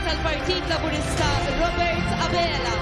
tal-Partit Laburista Robert Abela.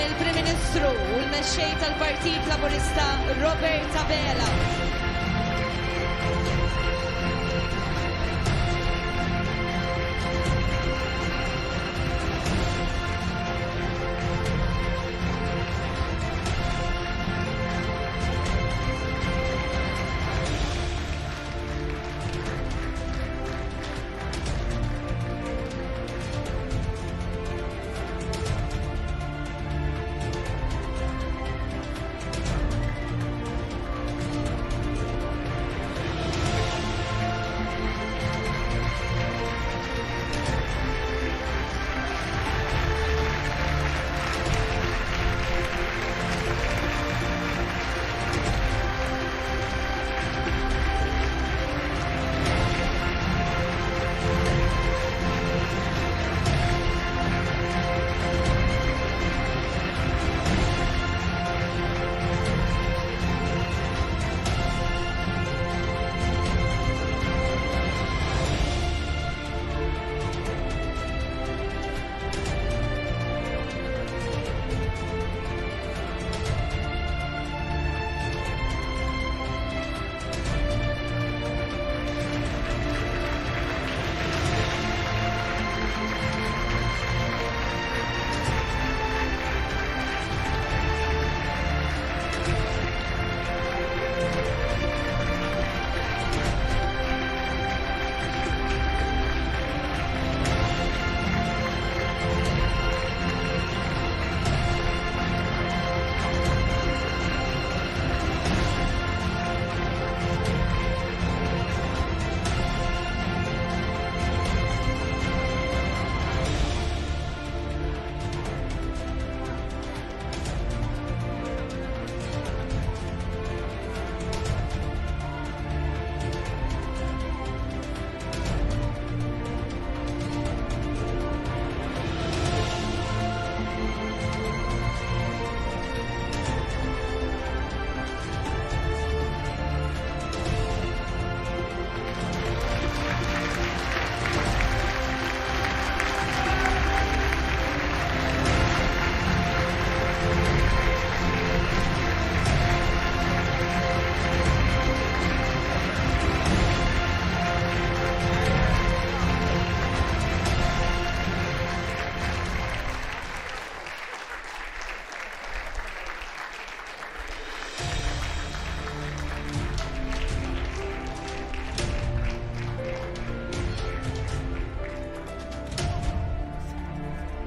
Il-Prim Ministru u l-mexxej tal-Partit Laburista Robert Abela.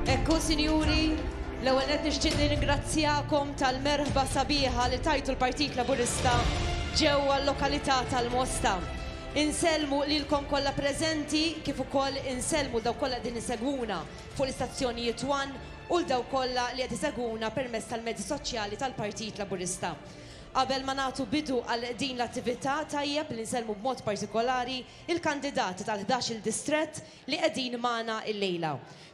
Ekku, sinjuri, l-ewwel qed nixtieq nirringrazzjakom tal-merħba sabiħa li tajtu l-Partit Laburista ġewwa l-lokalità tal-Mosta. Inselmu lilkom kollha preżenti kif ukoll inselmu daw kollha din isegwuna fuq l-istazzjonijiet One u l daw kollha li qed isegwuna permezz tal-mezzi soċjali tal-Partit Laburista. Qabel ma nagħtu bidu għal din l-attività tajjeb li nsellmu b'mod partikolari il-kandidati tal-11 il-distrett li qegħdin magħna illejla.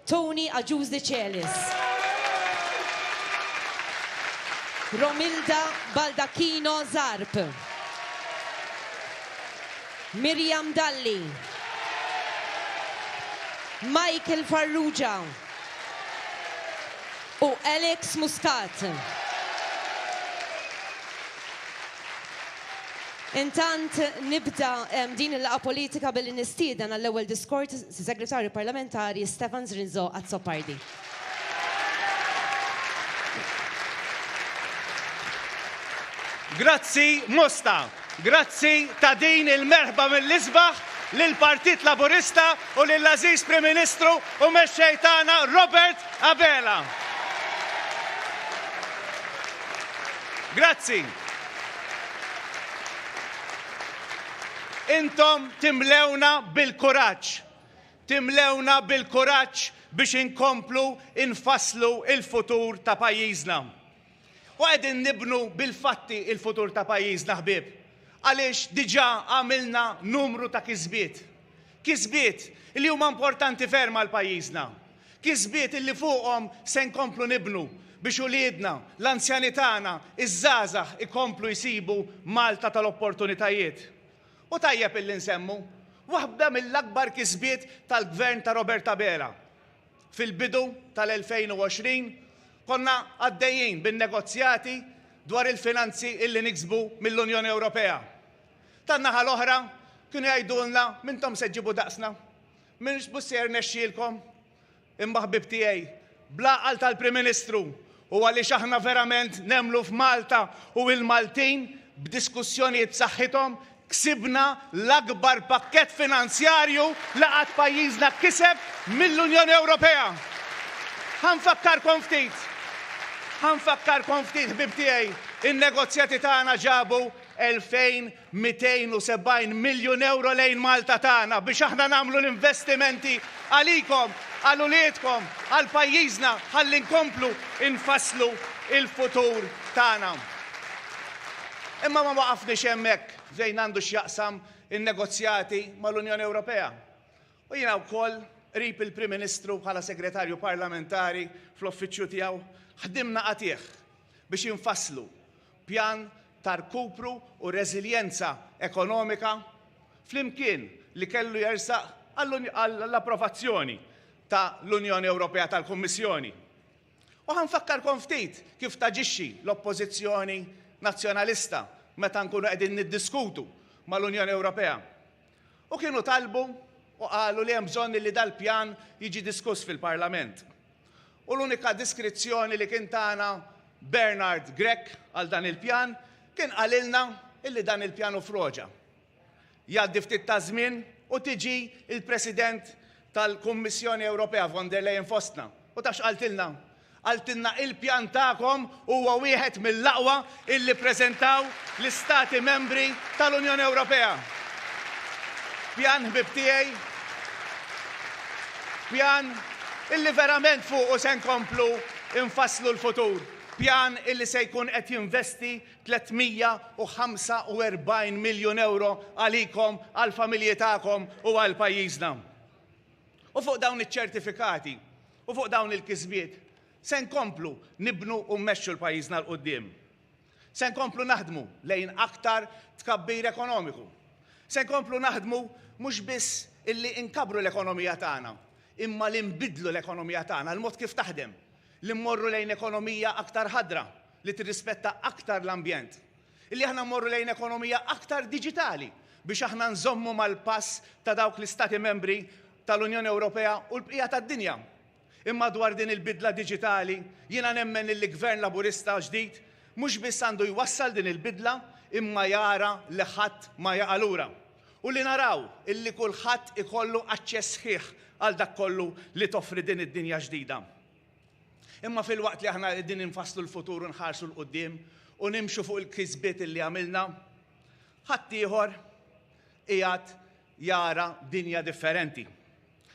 Tony Agius de Celis, Romilda Baldacchino Zarp, Miriam Dalli, Michael Farrugia u Alex Muscat. Intant nibda din il-laqa politika billi nistieden għall-ewwel diskors segretarju parlamentari Stefan Zrinzo Azzopardi. Grazzi Mosta, grazzi ta' din il-merħba mill-isbaħ lill-Partit Laburista u lill-Aziz Prim Ministru u mexxej tagħna Robert Abela. Grazzi. Intom timlewna bil-kuraġġ. Timlewna bil-kuraġġ biex inkomplu infasslu il-futur ta' pajjiżna. U qegħdin nibnu bil-fatti il-futur ta' pajjiżna ħbieb. Għaliex diġà għamilna numru ta' kisbiet. Kisbiet li huma importanti ferm għal pajjiżna. Kisbiet li fuqhom se nkomplu nibnu biex uliedna, l-anzjanitana, iż-żgħażagħ ikomplu jsibu Malta tal-opportunitajiet. U tajjeb illi nsemmu, waħda mill-akbar kisbiet tal-gvern ta' Robert Abela. Fil-bidu tal-2020 konna għaddejjin bin-negozjati dwar il-finanzi illi niksbu mill-Unjoni Ewropea. Tan-naħa l-oħra kienu jgħidulna mintom se ġibu daqsna, minx busser nexxielkom, imma ħbib tiegħi blaqal tal-Prim Ministru u għaliex aħna verament nemlu f'Malta u l-Maltin b'diskussjonijiet b'saħħithom ksibna l-akbar pakkett finanzjarju li qatt pajjiżna kiseb mill-Unjoni Ewropea. Ħanfakkarkom ftit ħbib tiegħi, in-negozjati tagħna ġabu 2,270 miljun euro lejn Malta tagħna biex aħna nagħmlu l-investimenti għalikom, għal uliedkom, għal pajjiżna ħalli nkomplu infasslu il-futur tagħna. Imma ma waqafniex hemmhekk fejn għandu x'jaqsam in-negozjati mal-Unjoni Ewropea. U jiena wkoll qrib il-Prim Ministru bħala segretarju parlamentari fl-uffiċċju tiegħu ħdimna qatih biex infasslu pjan ta' rkupru u reżiljenza ekonomika flimkien li kellu jersaq għall-approvazzjoni ta' l-Unjoni Ewropea tal-Kummissjoni. U ħanfakkarkom ftit kif taġixxi l-Oppożizzjoni nazzjonalista meta nkunu qegħdin niddiskutu mal-Unjoni Ewropea. U kienu talbu u qalu li hemm bżonn li dal-pjan jiġi diskuss fil-Parlament. U l-unika diskrizzjoni li kien tagħna Bernard Grech għal dan il-pjan kien qalilna illi dan il-pjan ufroġa. Jgħaddi ftit ta' żmien u tiġi il-President tal-Kummissjoni Ewropea von der Leyen fostna. U tax qaltilna? Qaltilna il-pjan tagħkom huwa wieħed mill-aqwa illi ppreżentaw l-Istati membri tal-Unjoni Ewropea. Pjan ħbib tiegħi, pjan illi verament fuqu se nkomplu infasslu l-futur. Pjan illi se jkun qed jinvesti 345 miljun euro għalikom, għall-familji tagħkom u għall pajjiżna. U fuq dawn iċ-ċertifikati u fuq dawn il-kisbiet se nkomplu nibnu u mmexxu l-pajjiżna l qudiem. Se nkomplu naħdmu lejn aktar tkabbir ekonomiku. Se nkomplu naħdmu mhux biss illi inkabru l-ekonomija tagħna, imma li nbidlu l-ekonomija tagħna, l-mod kif taħdem, li mmorru lejn ekonomija aktar ħadra, li tirrispetta aktar l-ambjent. Illi aħna mmorru lejn ekonomija aktar diġitali biex aħna nżommu mal-pass ta' dawk l-Istati membri tal-Unjoni Ewropea u l-bqija tad-dinja. Imma dwar din il-bidla diġitali, jiena nemmen li l-Gvern Laburista ġdid mhux biss għandu jwassal din il-bidla imma jara li ħadd ma jaqa' lura. U li naraw illi kulħadd ikollu aċċess sħiħ għal dak kollu li toffri din id-dinja ġdida. Imma fil-waqt li aħna qegħdin infasslu l-futur u nħarsu l-qudiem u nimxu fuq il-kisbiet illi għamilna, ħadd ieħor qiegħed jara dinja differenti.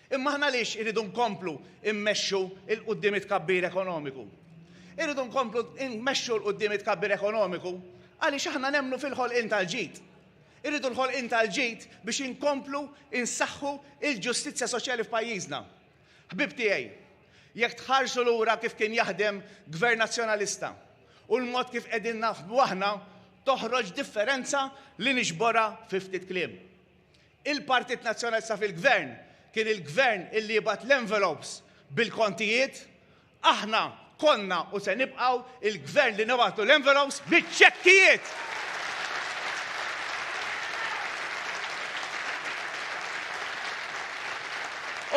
Imma aħna għaliex irridu nkomplu immexxu l-qudiem it-tkabbir ekonomiku. Irridu nkomplu immexxu l-qudiem it-tkabbir ekonomiku Għaliex aħna nemmnu fil-ħolqien tal-ġid. Irridu l-ħolqien tal-ġid biex inkomplu insaħħu il-ġustizzja soċjali f'pajjiżna. Ħbib tiegħi, jekk tħarsu lura kif kien jaħdem gvern nazzjonalista u l-mod kif qegħdin naħdmu aħna, toħroġ differenza li nixbora fi ftit kliem. Il-Partit Nazzjonalista fil-gvern kien il-gvern illi jibgħat l-envelopes bil-kontijiet, aħna konna u se nibqgħu il-gvern li nibgħatu l-envelopes biċ-ċekkijiet.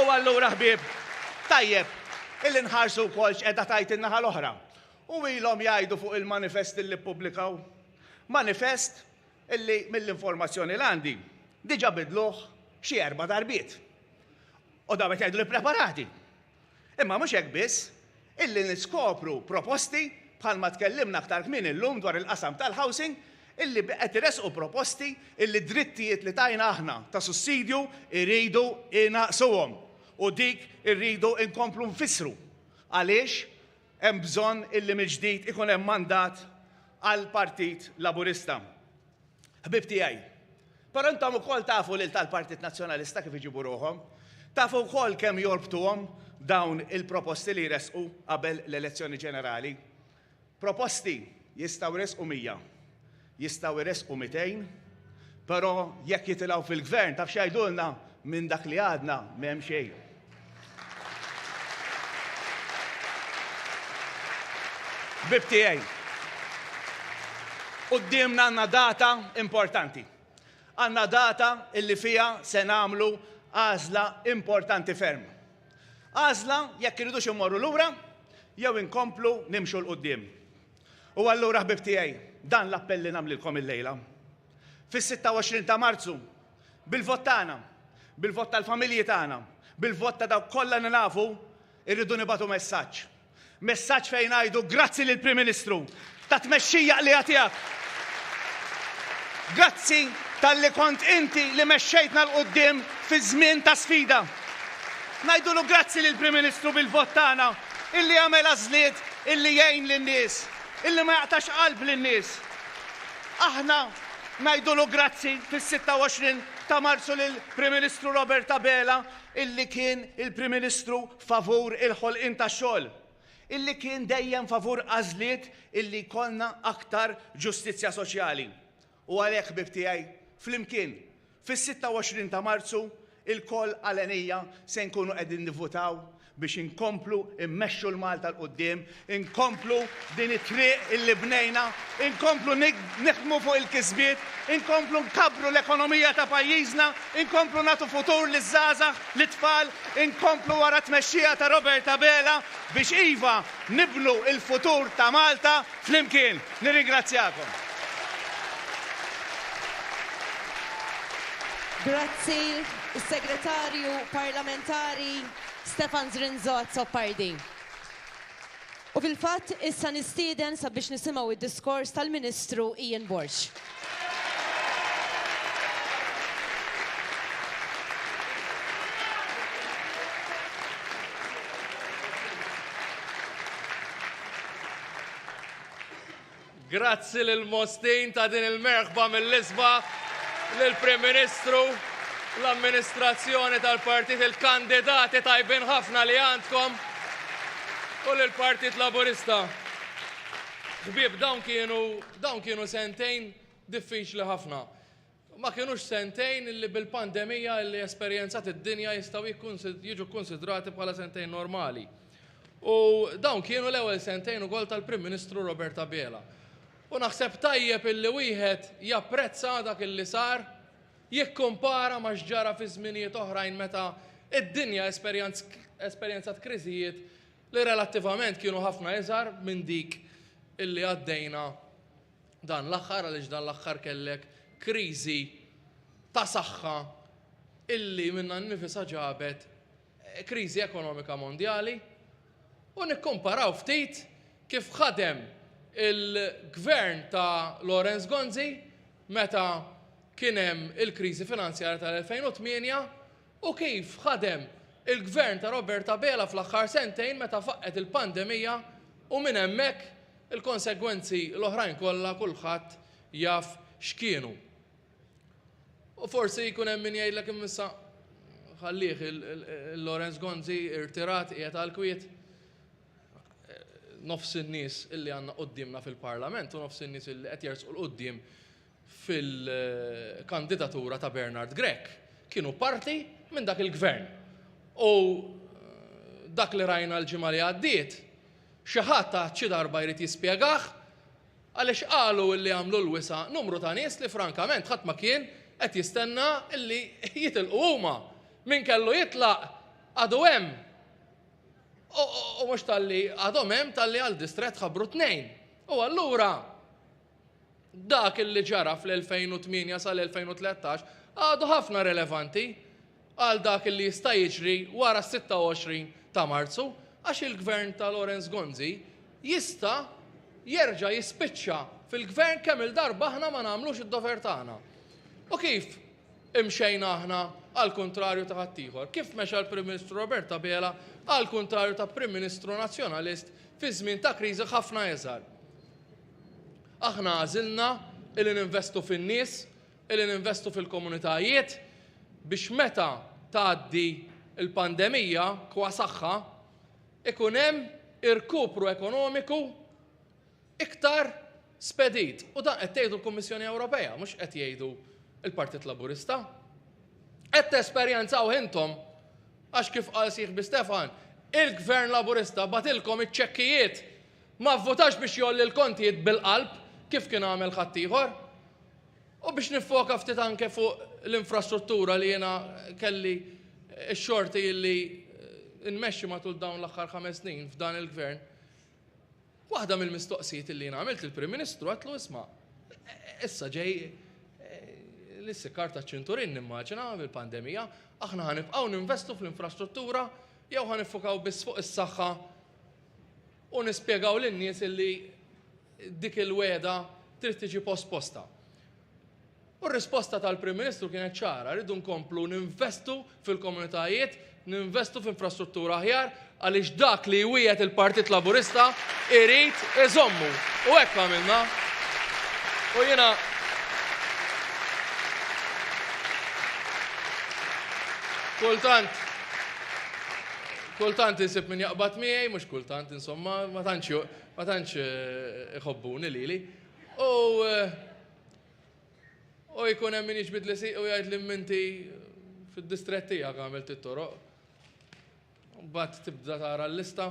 U allura ħbieb, tajjeb, illi nħarsu wkoll x'qiegħda tgħid in-naħa l-oħra. U ilhom jgħidu fuq il-manifest illi ppubblikaw. Manifest illi mill-informazzjoni li għandi diġà bidluh xi 4 darbiet. U dawk jgħidu li preparati. Imma mhux hekk biss, illi niskopru proposti bħalma tkellimna aktar kmien illum dwar il-qasam tal-housing illi qed iresqu proposti illi drittijiet li tajna aħna ta' sussidju irridu inaqsuhom u dik irridu inkomplu nfissru. Għaliex hemm bżonn illi mill-ġdid ikun hemm mandat għall Partit Laburista. Ħbib tiegħi, però intom ukoll tafu lil tal-Partit Nazzjonalista kif iġibu ruhom, tafu wkoll kemm jorbtuhom dawn il-proposti li jresqu qabel l-elezzjoni ġenerali. Proposti jistgħu jresqu 100. Jistgħu jresqu 200, però jekk jitilgħu fil-gvern taf x'jgħidulna minn dak li għadna m'hemm xejn. Ħbib tiegħi, qudiemna għandna data importanti. Għandna data illi fiha se nagħmlu għażla importanti ferm. Għażla jekk irridux immorru lura jew inkomplu nimxu l qudiem. U allura ħbib tiegħi, dan l-appell li nagħmlilkom illejla. Fis-26 ta' Marzu, bil-vot tagħna, bil-vot tal-familji tagħna, bil-vot ta' dawk kollha nafu, irridu nibagħtu messaġġ. Messaġġ fejn ngħidu grazzi lill-Prim Ministru ta' tmexxija li tiegħek. Grazzi tal-li kont inti li mexxejtna l-qudiem fi żmien ta' sfida. Ngħidulu grazzi lill-Prim Ministru bil-vot tagħna illi għamel għażliet illi jgħin lin-nies, illi ma jaqtax qalb lin-nies. Aħna ngħidulu grazzi fis-26 ta' Marzu lill-Prim Ministru Robert Abela illi kien il-Prim Ministru favur il-ħolqien tax-xogħol, illi kien dejjem favur għażliet illi jkollna aktar ġustizzja soċjali. U għalhekk ħbib tiegħi, flimkien fis-26 ta' Marzu il-koll għalenija se nkunu qegħdin nivvutaw biex inkomplu immexxu l-Malta l-qudiem, inkomplu din it-triq illi bnejna, inkomplu neħdmu fuq il-kisbiet, inkomplu nkabbru l-ekonomija ta' pajjiżna, inkomplu nagħtu futur liż-żgħażagħ, lit-tfal, inkomplu wara tmexxija ta' Robert Abela biex iva nibnu il-futur ta' Malta flimkien. Nirringrazzjakom. Grazzi, il-Segretarju Parlamentari Stefan Zrinzot Soppardi. U fil-fatt, issa nistieden sabiex nisimgħu id-diskors tal-Ministru Ian Borsch. Grazzi lill-mostin ta' din il-merħba mill-isba lill-Prim Ministru, l-amministrazzjoni tal-partit, il-kandidati tajbin ħafna li għandkom u lill-Partit Laburista. Ħbieb, dawn kienu sentejn diffiċli ħafna. Ma kienux sentejn li bil-pandemija li esperjenzat id-dinja jistgħu jiġu konsidrati bħala sentejn normali. U dawn kienu l-ewwel sentejn ukoll tal-Prim Ministru Robert Abela. U naħseb tajjeb illi wieħed japprezza dak illi sar, jikkompara ma' x'ġara fi żminijiet oħrajn meta id-dinja esperjenzat kriżijiet li relattivament kienu ħafna iżgħar minn dik illi għaddejna dan l-aħħar għaliex dan l-aħħar kellek kriżi ta' saħħa illi minna nnifisha ġabet kriżi ekonomika mondjali u nikkomparaw ftit kif ħadem il-gvern ta' Lorenz Gonzi meta kien hemm il-kriżi finanzjarja tal-2008 u kif ħadem il-gvern ta' Robert Abela fl-aħħar sentejn meta faqqet il-pandemija u minn hemmhekk il-konsegwenzi l-oħrajn kollha kulħadd jaf x'kienu. U forsi jkun hemm min jgħidlek imissa ħallih il-Lorenz Gonzi irtirat qiegħed għall-kwiet. Nofs in-nies illi għandna qudiemna fil-Parlament u nofs in-nies illi qed jersqu l-qudiem fil-kandidatura ta' Bernard Grech kienu parti minn dak il-gvern. U dak li rajna l-ġimgħa li għaddiet, xi ħadd ta' xi darba jrid jispjegah għaliex qalu illi għamlu l-wisa numru ta' nies li frankament ħadd ma kien qed jistenna illi jitilqu huma. Min kellu jitlaq għadu hemm. U mhux talli għadhom hemm talli għal distret ħabbru 2. U allura dak illi ġara fl-2008 sal-2013 għadu ħafna relevanti għal dak illi jista' jiġri wara 26 ta' Marzu għax il-gvern ta' Lorenz Gonzi jista' jerġa' jispiċċa fil-gvern kemm il-darba aħna ma nagħmlux id-dover tagħna. U kif imxejna aħna għal kontrarju ta' ħaddieħor? Kif mexa l-Prim Ministru Roberta Bela għal kontrarju ta' Prim Ministru Nazzjonalist fi żmien ta' kriżi ħafna eżgħar? Aħna għażilna illi ninvestu fin-nies, illi ninvestu fil-komunitajiet biex meta tgħaddi il-pandemija kwa saħħa ikun hemm irkupru ekonomiku iktar spedit. U dan qed tgħidu l-Kummissjoni Ewropea, mhux qed jgħidu il-Partit Laburista. Qed tesperjenzaw intom għax kif qal Sieħbi Stefan, il-Gvern Laburista batilkom iċ-ċekkijiet ma vvotax biex jolli l-kontijiet bil-qalb kif kien għamel ħaddieħor. U biex nifoka ftit anke fuq l-infrastruttura li jiena kelli x-xorti li nmexxi matul dawn l-aħħar 5 snin f'dan il-Gvern. Waħda mill-mistoqsijiet li jiena għamilt il-Prim Ministru għatlu isma' issa ġej l-issikkar ta' ċinturin nimmaġina bil-pandemija, aħna ħanibqgħu ninvestu fl-infrastruttura jew ħanifukaw biss fuq is-saħħa u nispjegaw lin-nies illi dik il-weda trid tiġi posposta. U r-risposta tal-Prim Ministru kienet ċara, rridu nkomplu ninvestu fil-komunitajiet, ninvestu f'infrastruttura aħjar għaliex dak li wieħed il-Partit Laburista irid iżommu. U hekk għamilna. U jiena kultant insib min jaqbad miegħi, mhux kultant insomma, ma tantx iħobbuni lili. U jkun hemm min jiġbid li u jgħid li minti fid-distrett tiegħek għamilt it-toroq. Mbagħad tibda tara l-lista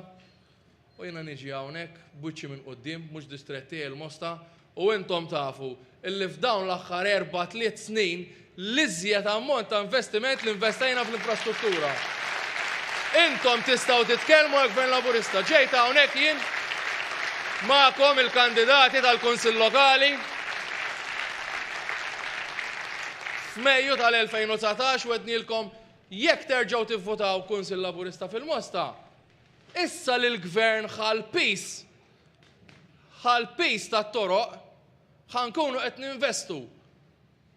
u jiena niġi hawnhekk buċċi minn quddiem, mhux distrett tiegħi l-Mosta, u intom tafu illi f'dawn l-aħħar 4-3 snin l-iżjed ammont ta' investiment li investajna fl-infrastruttura. Intom tistgħu titkellmu għal-Gvern Laburista. Ġejt hawnhekk jien magħkom il-kandidati tal-Kunsill Lokali f'Mejju tal-2019 wednilkom jekk terġgħu tivvotaw Kunsill Laburista fil-Mosta. Issa li l-Gvern ħal-pis tat-toroq ħankunu qed ninvestu.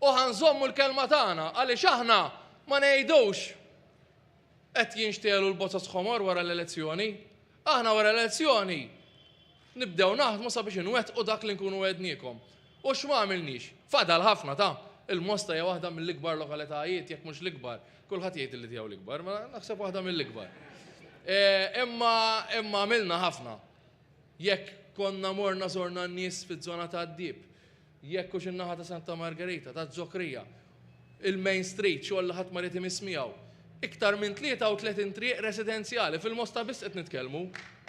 U ħanżommu l-kelma tagħna għaliex aħna ma ngħidux qed jinxtielu l-bozzas ħomor wara l-elezzjoni. Aħna wara l-elezzjoni nibdew naħdmu sabiex inwettqu dak li nkunu wedniekom. U x'magħmilniex? Fadal ħafna ta' il-Mosta hija waħda mill-ikbar lokalitajiet jekk mhux l-ikbar. Kulħadd jgħid li tiegħu l-ikbar, ma naħseb waħda mill-ikbar. Imma għamilna ħafna. Jekk konna morna żorna n-nies fiż-żona tad-Dieb, jekk hux in-naħa ta' Santa Margherita, ta' Żokrija, il-Main Street xogħol ħadd ma rid imismijaw. Iktar minn 33 triq residenzjali fil-Mosta biss qed nitkellmu.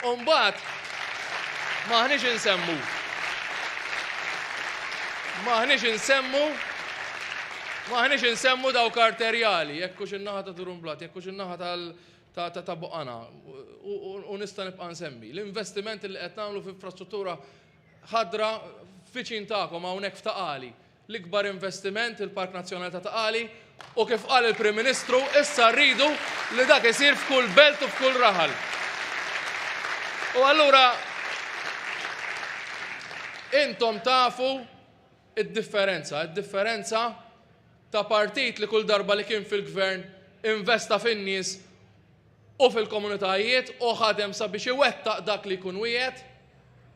U mbagħad maħniex insemmu dawk arterjali, jekk hux in-naħa ta' Turumblat, jekk hux in-naħa ta' Boqana, u nista' nibqa' nsemmi. L-investiment li qed nagħmlu f'infrastruttura ħadra fiċin tagħkom hawnhekk f'Taqali. L-ikbar investiment il-Park Nazzjonali ta' Taqali u kif qal il-Prim Ministru issa rridu li dak isir f'kull belt u f'kull raħal. U allura intom tafu id-differenza ta' partit li kull darba li kien fil-gvern investa fin-nies u fil-komunitajiet u ħadem sabiex iwettaq dak li jkun wieħed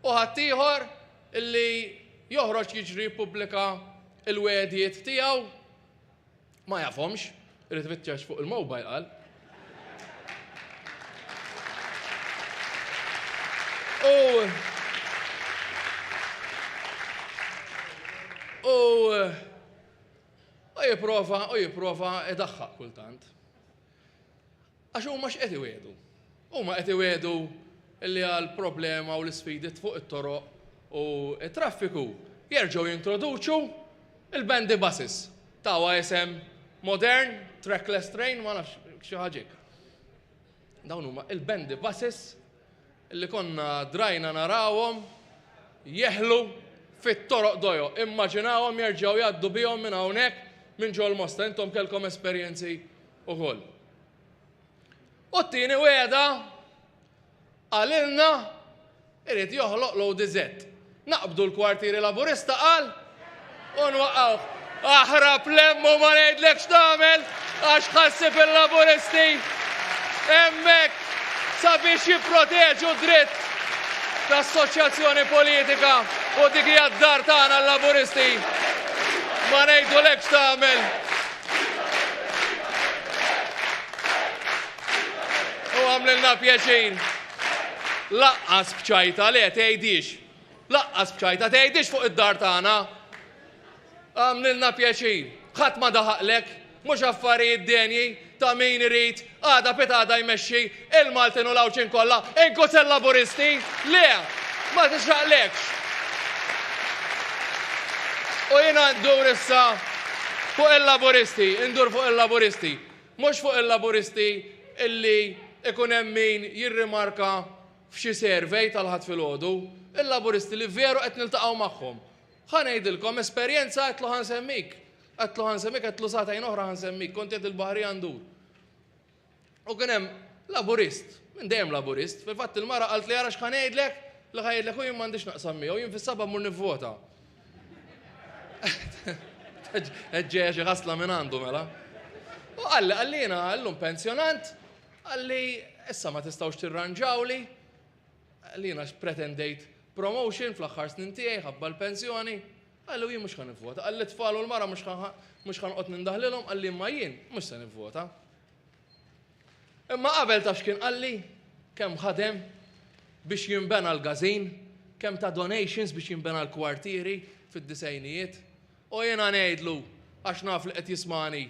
u ħaddieħor illi joħroġ jiġri pubblika il-wedijiet tiegħu ma jafhomx, irid ifittex fuq il-mobile qal. U jipprova idaħħaq kultant. Għax huma x'qed iwedu. Huma qed iwedu li għal problema u l-isfidiet fuq it-toroq u t-traffiku jerġgħu jintroduċu il-bandy buses. Tawa isem modern, trackless train, ma nafx xi ħaġa. Dawn huma il-bandy buses li konna drajna narawhom jeħlu fit-toroq dojo. Immaġinawhom jerġgħu jgħaddu bihom minn hawnhekk minn ġol Mosta, intom kellkom esperjenzi ukoll. U t-tieni wegħda għalilna irid joħloq l-ODZ. Naqbdu l-kwartieri Laburista qal u nwaqgħu. Aħrab lemmu ma ngħidlekx tagħmel għax ħassib il-Laburisti hemmhekk sabiex jipproteġu dritt l-assoċjazzjoni politika u dik hija d-dar tagħna l-Laburisti. Ma ngħidulekx tagħmel. U għamlilna pjaċir. Laqqas bċajta le tgħidix. Laqqas bċajta tgħidix fuq id-dar tagħna. Għamlilna pjaċir. Ħadd ma daħaqlek, mhux affarijiet denji ta' min irid għada pitada jmexxi il-Maltin u l-Awċin kollha inkut il-Laburisti. Le, ma tixraqlekx. U jiena ndur issa fuq il-Laburisti, ndur fuq il-Laburisti. Mhux fuq il-Laburisti illi ikun hemm min jirrimarka f'xi servej tal-ħadd filgħodu, il-Laburisti li veru qed niltaqgħu magħhom. Ħa ngħidilkom esperjenza qedlu ħansemmik. Qedlu sagħtejn oħra ħansemmik, kont qed il-Baħrija ndur. U kien hemm Laburist, minn dejjem Laburist, fil-fatt il-mara qalt li ara x'ħa ngħidlek, li ħajdlek u jien m'għandix naqsam miegħu, jien fis-saba' mmur nivvota. Ġeja xi ħasla minn għandu mela. U għallina għallum pensjonant, għalli issa ma tistgħux tirranġawli, għallina pretendejt promotion fl-aħħar snin tiegħi ħabba l-pensjoni, għallu jien mhux ħan nivvota. Għalli tfal u l-mara mhux ħanqod nindaħlilhom, għalli imma jien mhux se nivvota. Imma qabel taf x'kien qalli kemm ħadem biex jinbena l-gazin, kemm ta' donations biex jinbena l-kwartieri fid-disejnijiet. U jiena ngħidlu għax naf li qed jismani.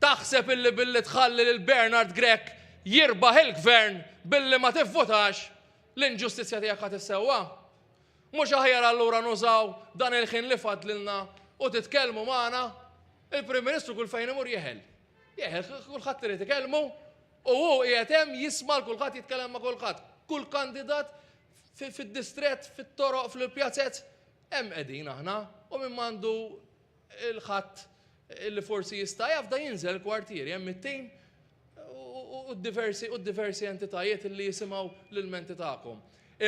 Taħseb illi billi tħalli lil Bernard Grek jirbaħ il-gvern billi ma tivvotax l-inġustizzja tiegħek ħadd issewwa? Mhux aħjar allura nużaw dan il-ħin li fadlilna u titkellmu magħna, il-Prim Ministru kull fejn imur jeħel. Jeħel kulħadd irid ikellmu u hu qiegħed hemm jisma' kulħadd jitkellem ma' kulħadd. Kull kandidat fid-distrett, fit-toroq, fil-pjazzett hemm qegħdin aħna u minn m'għandu il-ħadd illi forsi jista' jafda jinżel kwartieri hemm it-tim u d-diversi entitajiet illi jisimgħu l-ilmenti tagħkom.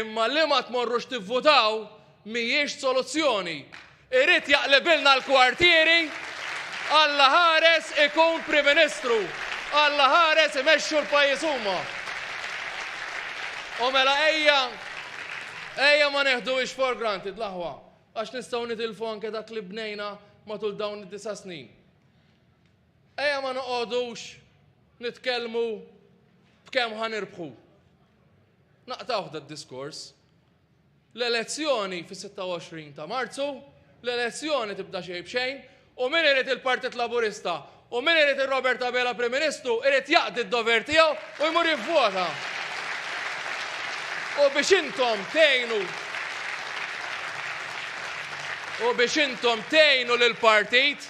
Imma li ma tmorrux tivvotaw mhijiex soluzzjoni. Irid jaqlebilna l-kwartieri, Alla ħares ikun Prim Ministru, Alla ħares imexxu l-pajjiż huma. U mela ejja ma neħduhiex for granted l-aħwa, għax nistgħu nitilfu anke dak li bnejna matul dawn id-9 snin. Ejja ma noqogħdux nitkellmu b'kemm ħanirbħu. Naqtawh d-diskors. L-elezzjoni fis-26 ta' Marzu, l-elezzjoni tibda xejn b'xejn, u min irid il-Partit Laburista u min irid ir-Robert Abela Prim Ministru irid jaqdi d-dover tiegħu u jmur jivvota. U biex intom tgħinu lill-partit,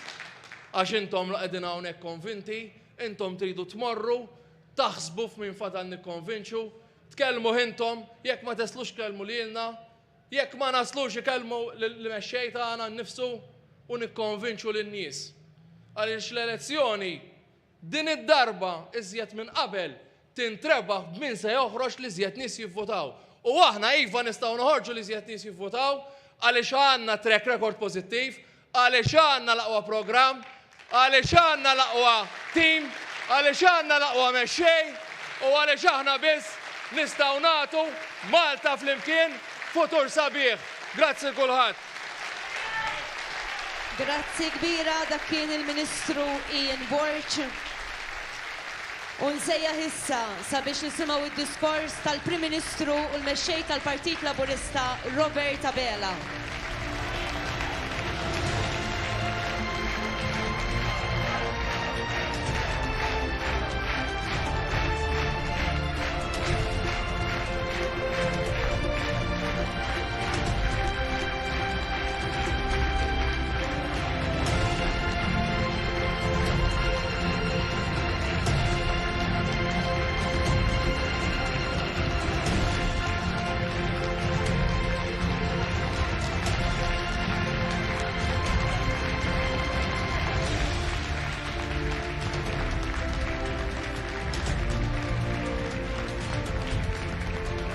għax intom qegħdin hawnhekk konvinti, intom tridu tmorru, taħsbu f'min fatal nikkonvinċu, tkellmu intom, jekk ma teslux kellmu lilna, jekk ma naslux ikellmu l-mexxej tagħna nnifsu u nikkonvinċu lin-nies. Għaliex l-elezzjoni din id-darba iżjed minn qabel tintrebaħ b'min se joħroġ li iżjed nies jivvotaw. U aħna iva nistgħu noħorġu li iżjed nies jivvotaw għaliex għandna track record pożittiv, għaliex għandna l-aqwa programm, għaliex għandna l-aqwa team, għaliex għandna l-aqwa mexxej u għaliex aħna biss nistgħu nagħtu Malta flimkien futur sabiħ. Grazzi kulħadd. Grazzi kbira dak kien il-Ministru Ian Borch. Unsejja issa sabiex nisimgħu id-diskors tal-Prim Ministru u l-mexxej tal-Partit Laburista Robert Abela.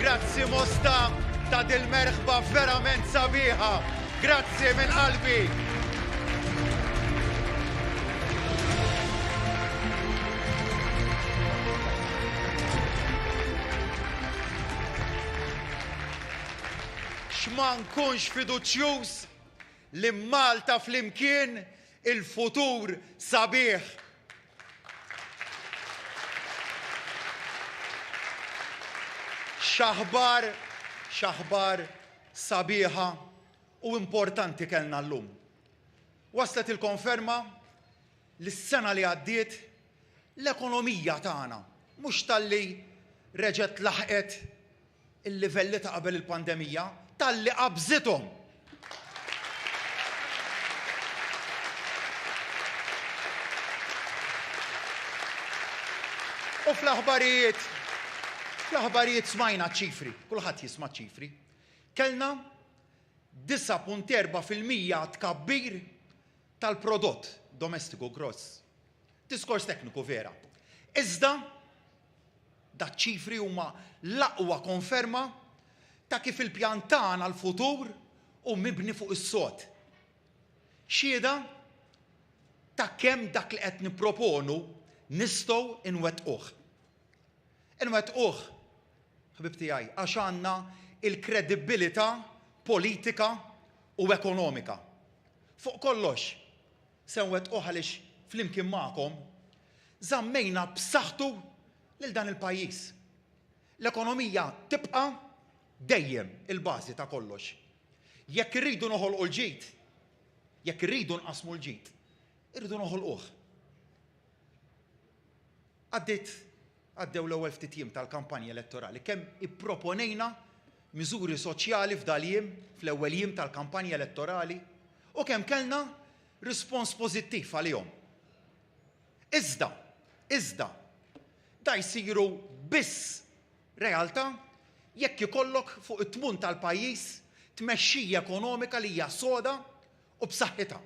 Grazzi Mosta ta' dil-merħba verament sabiħa. Grazzi minn qalbi. X'ma nkunx fiduċjuż li Malta flimkien il-futur sabiħ. Xaħbar sabiħa u importanti kellna llum. Waslet il-konferma li s-sena li għaddiet l-ekonomija tagħna mhux talli reġgħet laħqet il-livelli ta' qabel il-pandemija, talli qabżithom. U fl-aħbarijiet smajna ċifri, kulħadd jisma' ċifri. Kellna 9.4% tkabbir tal-prodott domestiku gross. Diskors tekniku vera. Iżda da ċifri huma l-aqwa konferma ta' kif il-pjan tagħna l-futur u mibni fuq is-sod. Xieda ta' kemm dak li qed nipproponu nistgħu inwettquh. Inwettquh, ħbib tiegħi, għax għandna il-kredibilità politika u ekonomika. Fuq kollox, se nwettquh għaliex flimkien magħkom żammejna b'saħħtu lil dan il-pajjiż. L-ekonomija tibqa' dejjem il-bażi ta' kollox. Jekk irridu noħolqu l-ġid, jekk irridu nqasmu l-ġid, irridu noħolquh. Għaddew l-ewwel ftit jiem tal-kampanja elettorali kemm ipproponejna miżuri soċjali f'daljiem fl-ewwel jiem tal-kampanja elettorali u kemm kellna rispons pożittiv għalihom. Iżda da jsiru biss realtà jekk ikollok fuq it-tmun tal-pajjiż tmexxija ekonomika li hija soda u b'saħħitha.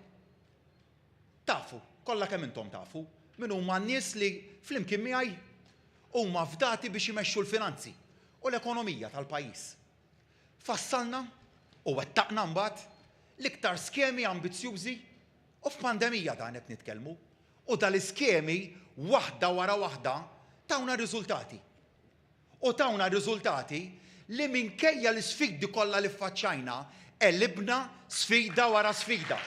Tafu, kollha kemm intom tafu, min huma n-nies li flimkien miegħi huma fdati biex imexxu l-finanzi u l-ekonomija tal-pajjiż. Fassalna u wettaqna mbagħad l-iktar skemi ambizzjużi u f'pandemija dan qed nitkellmu u dal-iskemi waħda wara waħda tawna riżultati. U tawna riżultati li minkejja l-isfidi kollha li ffaċċajna qelibna sfida wara sfida.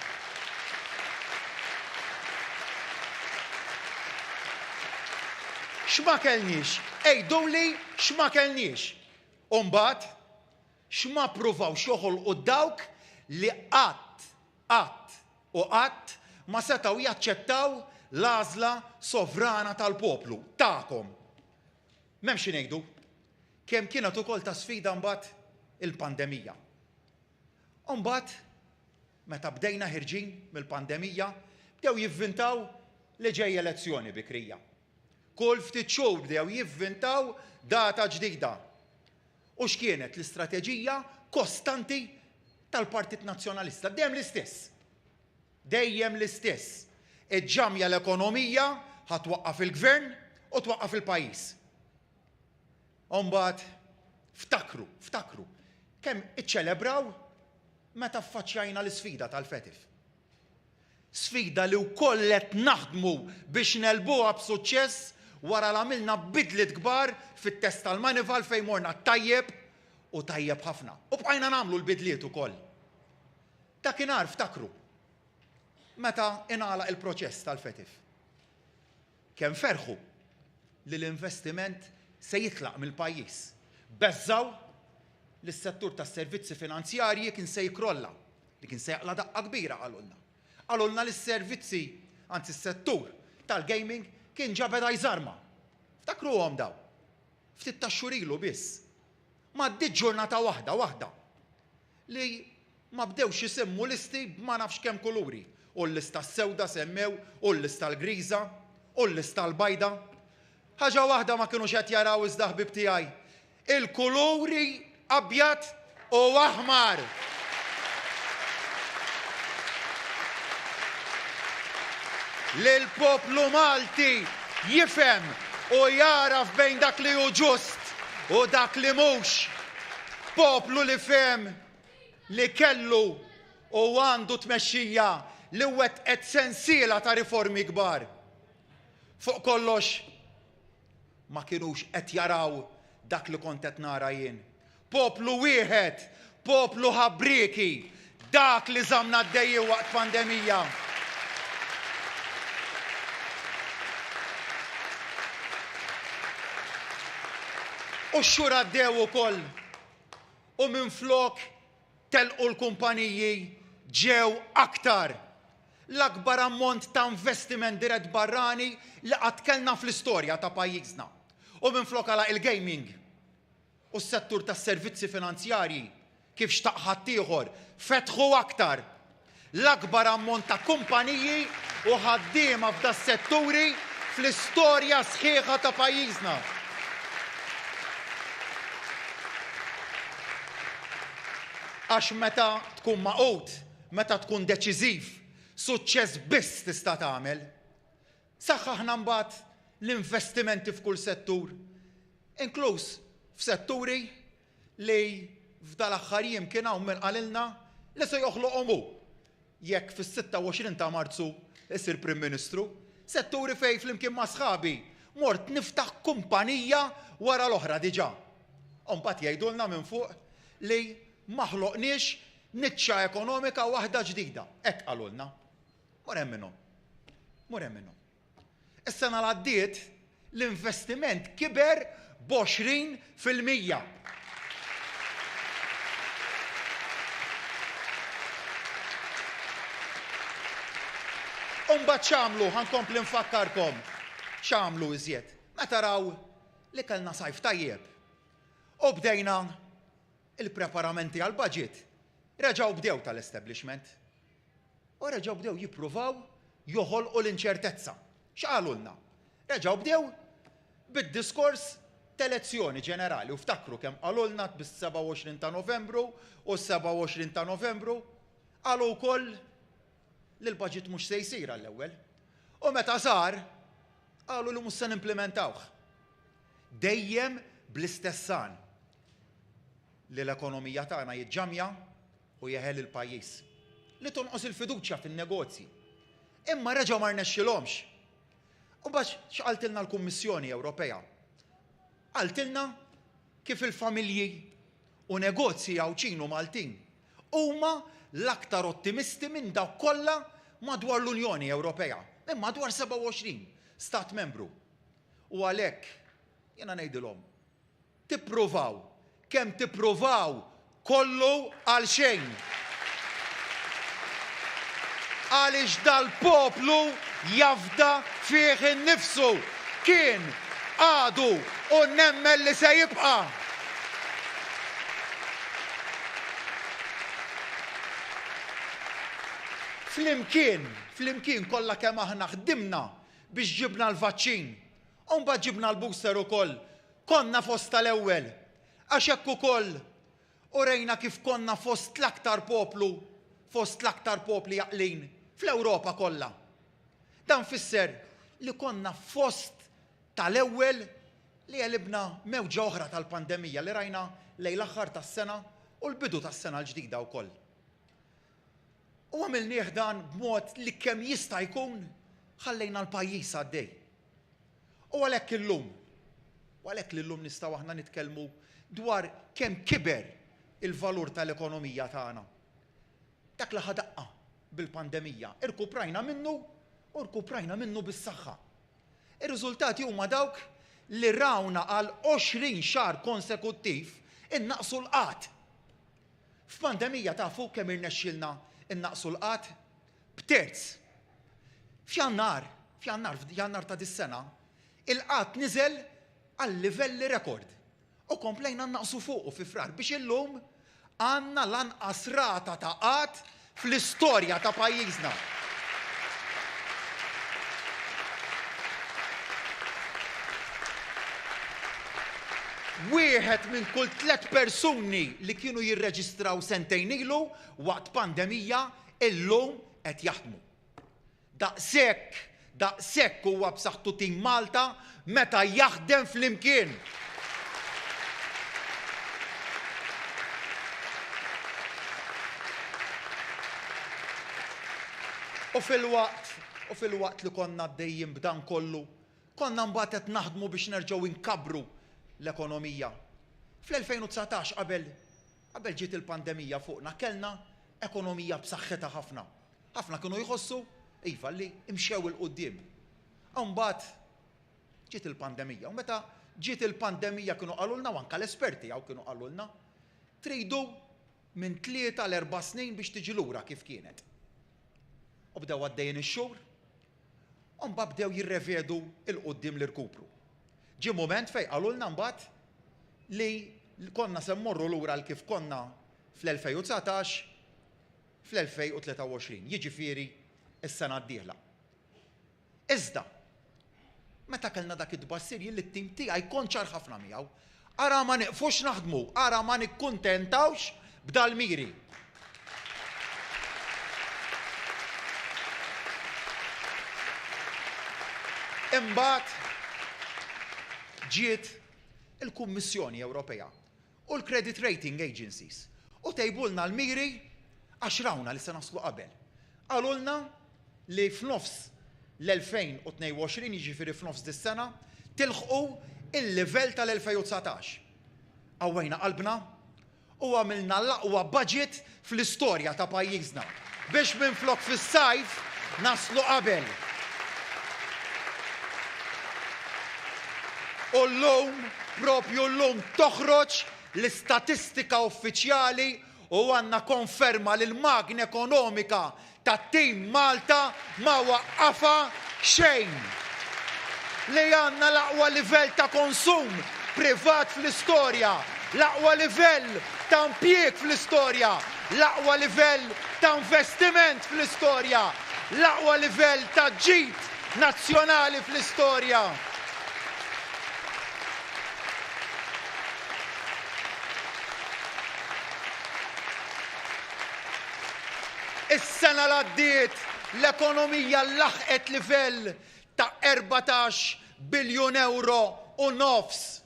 X'ma kellniex, ejduli x'ma kellniex. U mbagħad x'ma pruvaw joħolqu dawk li qatt ma setgħu jaċċettaw l-għażla sovrana tal-poplu tagħkom. M'hemmx xi ngħidu, kemm kienet ukoll ta' sfida mbagħad il-pandemija. U mbagħad meta bdejna ħirġin mill-pandemija bdew jivvintaw li ġej elezzjoni bikrija. Kull ftit xhur bdew jivvintaw data ġdida. U x'kienet l-istrateġija kostanti tal-Partit Nazzjonalista? Dejjem l-istess. Dejjem l-istess. Iġġamja l-ekonomija ħatwaqqaf il-gvern u twaqqaf il-pajjiż. U mbagħad ftakru kemm iċċelebraw meta ffaċċjajna l-isfida tal-fetif. Sfida li wkoll qed naħdmu biex nelbuha b'suċċess wara l-għamilna bidliet kbar fit-test tal-manival fejn morna tajjeb u tajjeb ħafna. U bqajna nagħmlu l-bidliet ukoll. Dakinhar ftakru. meta ingħalaq il-proċess tal-fetif. Kemm ferħu li l-investiment se jitlaq mill-pajjiż. Beżżaw li s-settur tas-servizzi finanzjarji kien se jikrolla, li kien se jaqla daqqa kbira qalulna. Qalulna li s-servizzi, anzi s-settur tal-gaming kien ġabeda jżarma. Ftakruhom daw. Ftit ta' xurilu biss. Ma ddiet ġurnata waħda li ma bdewx isemmu listi ma nafx kemm kuluri. U l-lista s-sewda semmew, u l-lista l-griża, u l-lista l-bajda. Ħaġa waħda ma kienux qed jaraw iżda ħbib tiegħi. Il-kuluri abjad u aħmar. L-poplu Malti jifhem u jaraf bejn dak li hu ġust u dak li mhux. Poplu li fhem li kellu u għandu tmexxija li wettqet sensiela ta' riformi kbar. Fuq kollox ma kienux qed jaraw dak li kont qed nara jien. Poplu wieħed, poplu ħabbrieki, dak li żamna għaddejjin waqt pandemija. U x-xhur għaddew ukoll u minflok telqu l-kumpaniji ġew aktar. L-akbar ammont ta' investiment dirett barrani li qatt kellna fl-istorja ta' pajjiżna. U minflok għala il-gaming u s-settur tas-servizzi finanzjarji kif xtaq ħaddieħor fetħu aktar. L-akbar ammont ta' kumpaniji u ħaddiema f'da s-setturi fl-istorja sħiħa ta' pajjiżna. Għax meta tkun maqut, meta tkun deċiżiv, suċċess biss tista' tagħmel. Saħħaħna mbagħad l-investimenti f'kull settur, inkluż f'setturi li f'dal-aħħar jiem kien hawn min qalilna li se joħloqhom hu. Jekk fis-26 ta' Marzu isir Prim Ministru, setturi fejn flimkien ma' sħabi mort niftaħ kumpanija wara l-oħra diġà. U mbagħad jgħidulna minn fuq li ma ħloqniex niċċa ekonomika waħda ġdida. Hekk qalulna. Mur hemm minnhom. Is-sena l għaddiet l-investiment kiber b'20%. Mbagħad x'għamlu, ħankompli nfakkarkom x'għamlu iżjed. Meta raw li kellna sajf tajjeb. U bdejna il-preparamenti għal-budget, reġgħu bdew tal-establishment. U reġgħu bdew jippruvaw joħolqu l-inċertezza. X'qalulna? Reġgħu bdew bid-diskors tal-elezzjoni ġenerali u ftakru kemm qalulna bis-27 ta' Novembru u s-27 ta' Novembru qalu wkoll li l-budget mhux se jsir għall-ewwel. U meta sar qalu li mhux se nimplementawh. Dejjem bl-istess san li l-ekonomija tagħna jiġġamja u jeħel il-pajjiż. Li tonqos il-fiduċja fin-negozji. Imma reġgħu ma rnexxilhomx. U biex x'qaltilna l-Kummissjoni Ewropea? Qaltilna kif il-familji u negozji Awċin u Maltin huma l-aktar ottimisti minn dawk kollha madwar l-Unjoni Ewropea, minn madwar 27 stat membru. U għalhekk jiena ngħidilhom, tippruvaw kemm tippruvaw kollu għal xejn. Għaliex dal-poplu jafda fih innifsu kien għadu u nemmen li se jibqa'. Flimkien kollha kemm aħna ħdimna biex ġibna l-vaċċin. U mbagħad ġibna l-booster ukoll. Konna fost tal-ewwel. Għax hekk ukoll u rejna kif konna fost l-aktar popli jaqlin fl-Ewropa kollha. Dan fisser li konna fost tal-ewwel li għelibna mewġa oħra tal-pandemija li rajna lejn l-aħħar tas-sena u l-bidu tas-sena l-ġdida wkoll. U għamilnieh dan b'mod li kemm jista' jkun ħallejna l-pajjiż għaddej. U għalhekk illum nistgħu aħna nitkellmu dwar kemm kiber il-valur tal-ekonomija tagħna. Dak li ħadaqqa bil-pandemija. Irkuprajna minnu u rkuprajna minnu bis-saħħa. Ir-riżultati huma dawk li rawna għal 20 xahar konsekuttiv innaqsu l-qatt. F'pandemija tafu kemm irnexxielna innaqsu l-qatt b'terz. F'jannar ta' dis-sena, il-qatt niżel għal livelli rekord. U komplejna naqsu fuqu fi frar biex illum għandna l-anqas rata ta' qatt fl-istorja ta' pajjiżna. Wieħed minn kull 3 persuni li kienu jirreġistraw sentejn ilu waqt pandemija illum qed jaħdmu. Daqshekk huwa b'saħħtu tim Malta meta jaħdem flimkien. U fil-waqt li konna għaddejjin b'dan kollu, konna mbagħad qed naħdmu biex nerġgħu inkabru l-ekonomija. Fl-2019 qabel ġiet il-pandemija fuqna kellna ekonomija b'saħħitha ħafna. Ħafna kienu jħossu iva li imxew il-qudiem. Mbagħad ġiet il-pandemija. U meta ġiet il-pandemija kienu qalulna u anke l-esperti hawn kienu qalulna tridu minn 3 għal 4 snin biex tiġi lura kif kienet. U bdew għaddejjin ix-xhur, u mbagħad bdew jirrevedu il-qudiem l-irkupru. Ġie mument fejn qalulna mbagħad li konna se mmorru lura l kif konna fl-2019 fl-2023, jiġifieri is-sena d-dieħla. Iżda, meta kellna dak id-tbassir jien it-tim tiegħi kont ċar ħafna miegħu. Ara ma nieqfux naħdmu, ara ma nikkuntentawx b'dal-miri. Imbagħad ġiet il-Kummissjoni Ewropea u l-Credit Rating Agencies u tejbulna l-miri għax rawna li se naslu qabel. Qalulna li f'nofs l-2022, jiġifieri f'nofs dis-sena, tilħqu il-livell tal-2019. Qawwejna qalbna u għamilna l-aqwa budget fl-istorja ta' pajjiżna biex minflok fis-sajf naslu qabel. U llum, propju llum toħroġ l-istatistika uffiċjali u għandna konferma li l-magna ekonomika tat-tim Malta ma waqqafa xejn. Li għandna l-aqwa livell ta' konsum privat fl-istorja, l-aqwa livell ta' impjieg fl-istorja, l-aqwa livell ta' investiment fl-istorja, l-aqwa livell ta' ġid nazzjonali fl-istorja. Is-sena l għaddiet l-ekonomija laħqet livell ta' 14 biljun euro u nofs.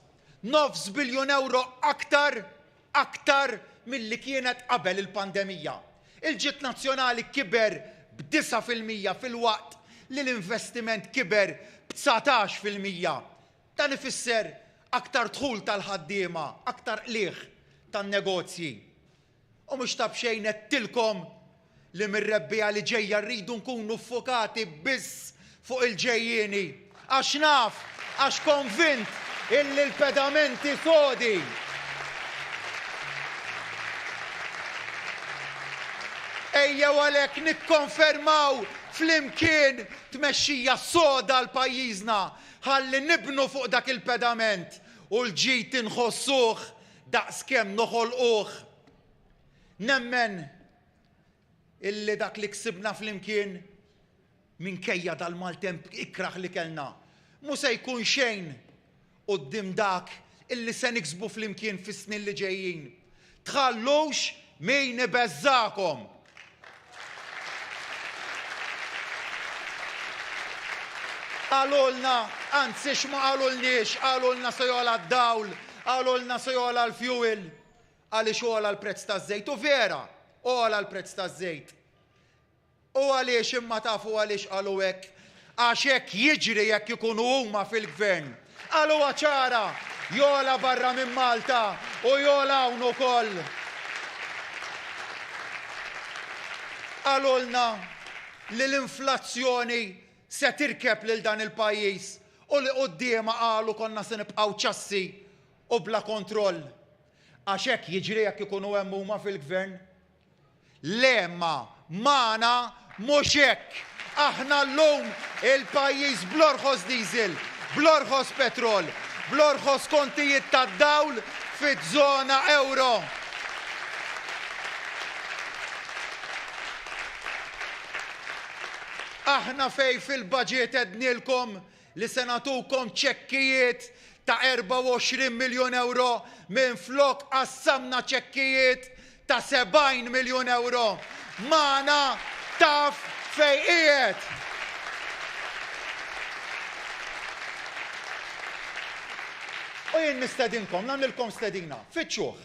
9 biljun euro aktar milli kienet qabel il-pandemija. Il-ġid nazzjonali kiber b'9% fil-waqt li l-investiment kiber b'19%. Dan ifisser aktar dħul tal-ħaddiema, aktar qlieħ tan-negozji. U mhux ta' b'xejn qedtilkom li mir-rebbija li ġejja rridu nkunu ffokati biss fuq il-ġejjieni. Għax naf, għax konvint illi l-pedamenti sodi. Ejja għalhekk nikkonfermaw flimkien tmexxija soda l-pajjiżna ħalli nibnu fuq dak il-pedament u l-ġid inħossuh daqskemm noħolquh. Nemmen illi dak li ksibna flimkien minkejja dal-maltemp ikraħ li kellna mhux se jkun xejn quddiem dak illi se niksbu flimkien fis-snin li ġejjin. Tħallux min ibeżżakom. Qalulna, anzi x'ma qalulniex, qalulna se jola d-dawl, qalulna se jola l-fuel, għaliex ola l-prezz taż-żejt u vera. Ola l-prezz taż-żejt. U għaliex imma tafu għaliex qalu hekk? Għax hekk jiġri jekk ikunu huma fil-gvern. Qaluha ċara, jola barra minn Malta u jola hawn ukoll. Għalulna li l-inflazzjoni se tirkeb lil dan il-pajjiż u li quddiema qalu konna se nibqgħu ċassi u bla kontroll. Għax hekk jiġri jekk ikunu hemm huma fil-gvern? Le magħna mhux hekk. Aħna llum il-pajjiż bl-orħos diesel, bl-orħos petrol, bl-orħos kontijiet tad-dawl fiż-żona euro. Aħna fej fil-budget ednilkom li se nagħtukom ċekkijiet ta' 24 miljun euro minn flok qassamna ċekkijiet ta' 70 miljun euro. Magħna taf fej qiegħed. U jien nistedinkom, nagħmlilkom stedina, fitxuh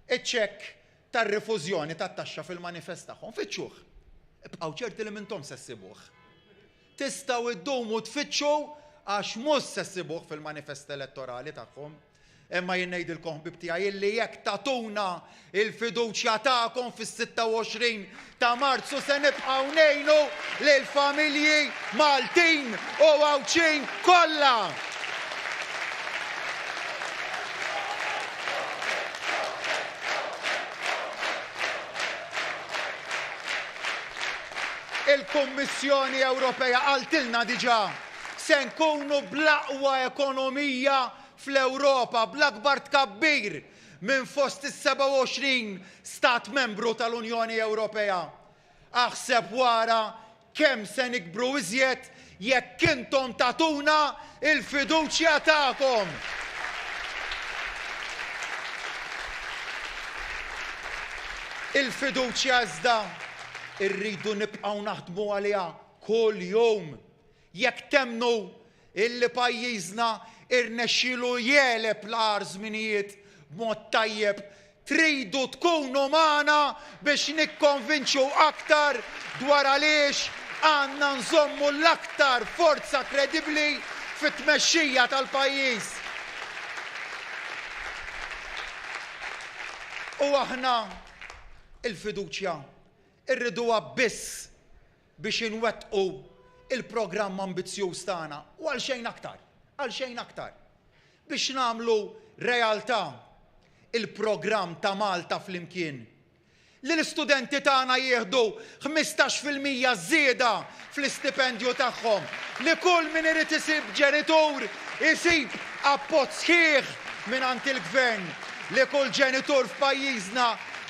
iċ-ċekk tar-rifużjoni tat-taxxa fil-manifest tagħhom, fitxuh. Ibqgħu ċerti li minnhom se ssibuh. Tistgħu iddumu tfittxu għax mhux se ssibuh fil-manifest elettorali tagħhom. Imma jien ngħidilkom ħbib tiegħi illi jekk tagħtuna il-fiduċja tagħkom fis-26 ta' Marzu se nibqgħu ngħinu lill-familji Maltin u Għawċin kollha. Il-Kummissjoni Ewropea qaltilna diġà se nkunu bl-aqwa ekonomija fl-Ewropa, bl-akbar tkabbir minn fost is-27 stat membru tal-Unjoni Ewropea. Aħseb wara kemm se nikbru iżjed jekk intom tagħtuna il-fiduċja tagħkom. Il-fiduċja iżda irridu nibqgħu naħdmu għaliha kull jum. Jekk temnu illi pajjiżna irnexxielu jeleb l-agħar żminijiet b'mod tajjeb, tridu tkunu magħna biex nikkonvinċu aktar dwar għaliex għandna nżommu l-aktar forza kredibbli fit-tmexxija tal-pajjiż. U aħna il-fiduċja irriduha biss biex inwettqu il-programm ambizzjuż tagħna u għal xejn aktar. Biex nagħmlu realtà il-programm ta' Malta flimkien. Li l-istudenti tagħna jieħdu 15% żieda fl-istipendju tagħhom. Li kull min irid isib ġenitur isib appoġġ sħiħ mingħand il-gvern. Li kull ġenitur f'pajjiżna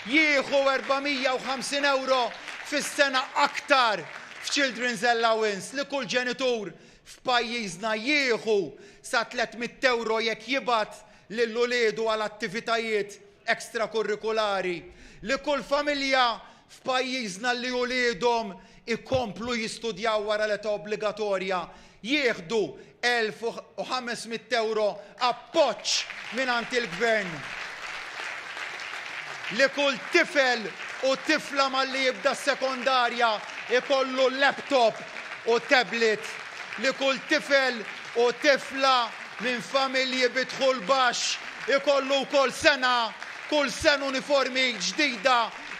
jieħu 450 euro fis-sena aktar f'Children's Allowance. Li kull ġenitur f'pajjiżna jieħu sa 300 euro jekk jibgħat lill-uliedu għal attivitajiet ekstrakurrikulari. Li kull familja f'pajjiżna li uliedhom ikomplu jistudjaw wara l-età obbligatorja jieħdu 1500 euro appoġġ mingħand il-gvern. Li kull tifel u tifla malli jibda sekondarja ikollu laptop u tablet. Li kull tifel u tifla minn familji bidħul baxx ikollu kull sena uniformi ġdida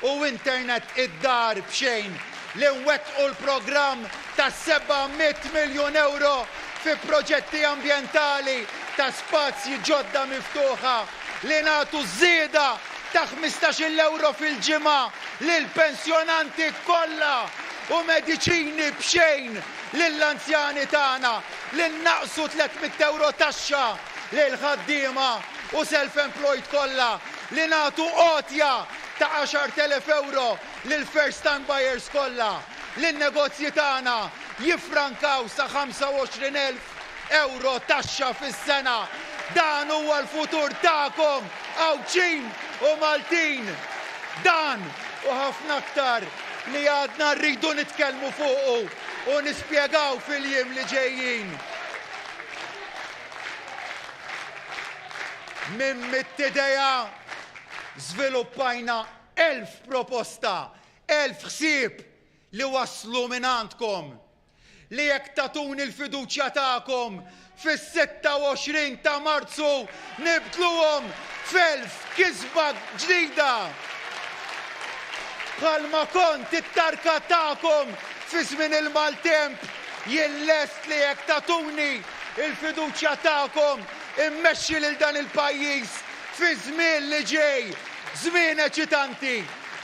u internet id-dar b'xejn. Li nwettqu l-programm ta' 700 miljun euro fi proġetti ambjentali ta' spazji ġodda miftuħa. Li nagħtu żieda ta' 15 euro fil-ġimgħa lill-pensjonanti kollha u mediċini b'xejn lill-anzjani tagħna. Li naqsu 300 euro taxxa lill-ħaddiema u self-employed kollha. Li nagħtu qotja ta' 10,000 euro lill-first time buyers kollha. Li n-negozji tagħna jiffrankaw sa 25,000 euro taxxa fis-sena. Dan huwa l-futur tagħkom Għawċin u Maltin. Dan u ħafna aktar li għadna rridu nitkellmu fuqu u nispjegaw fil-jiem li ġejjin. Minn mit-tideja żviluppajna 1000 proposta, 1000 ħsieb li waslu minn għandkom. Li jekk tatuni l-fiduċja tagħkom fis-26 ta' Marzu nibdluhom f'1000 kisba ġdida. bħalma kont it-tarka ta'kom fi żmien il-maltemp jillest li jekk tatuni il-fiduċja ta'kom immexxi lil dan il-pajjiż fi żmien li ġej, żmien eċitanti,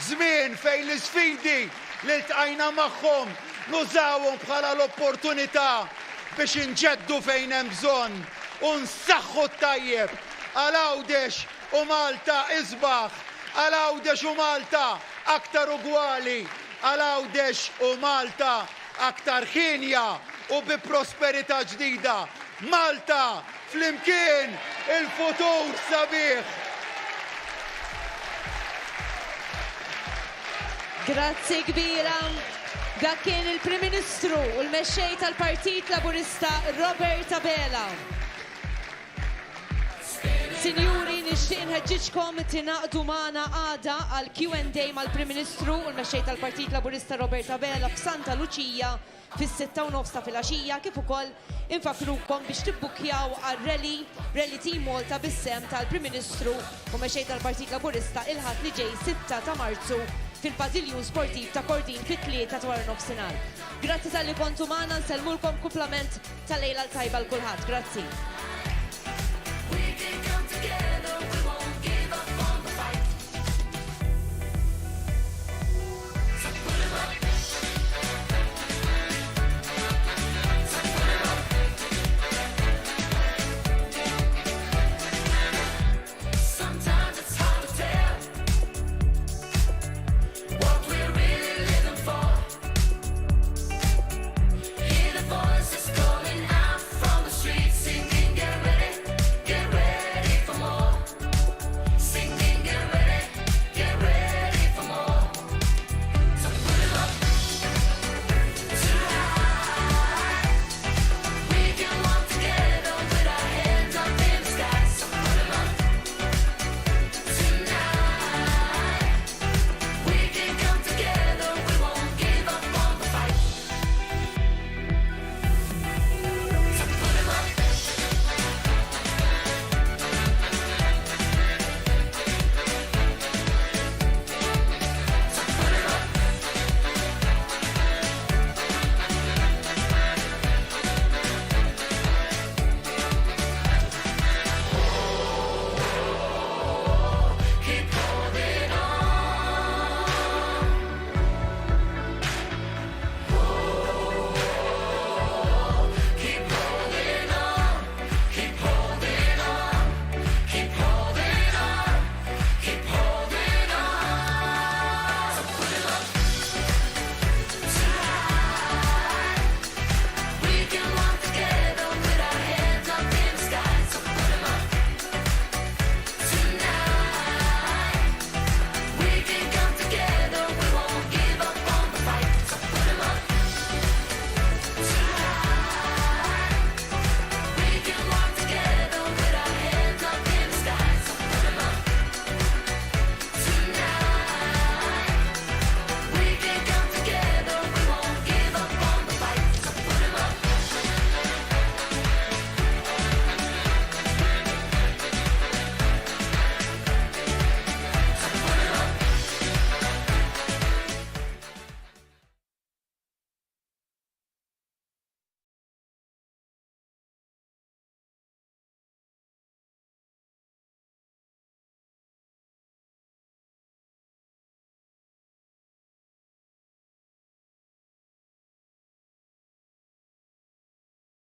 żmien fejn l-isfidi li ltqajna magħhom nużawhom bħala l-opportunità biex inġeddu fejn hemm bżonn u nsaħħu t-tajjeb għal Għawdex u Malta isbaħ, għal Għawdex u Malta aktar ugwali, għal Għawdex u Malta aktar ħinja u bi prosperità ġdida. Malta flimkien il-futur sabiħ. Grazzi kbira. Dak kien il-Prim Ministru u l-mexxej tal-Partit Laburista Robert Abela. Sinjuri, nixtieq nħeġġiġkom tingħaqdu magħna għada għal Q&A mal-Prim Ministru u l-mexxej tal-Partit Laburista Robert Abela f'Santa Luċija fis-6:30 ta' filgħaxija, kif ukoll infakrukom biex tibbukjaw għal-Rally Team Malta bis-sem tal-Prim Ministru u mexxej tal-Partit Laburista il-ħadd li ġej 6 ta' Marzu fil-Padiljun Sportiv ta' Kordin fit-3 ta' wara nofsinhar. Grazzi tal-li kontu magħna, nsellmulkom kumplament tal-lejla l-tajba l-kulħadd. Grazzi.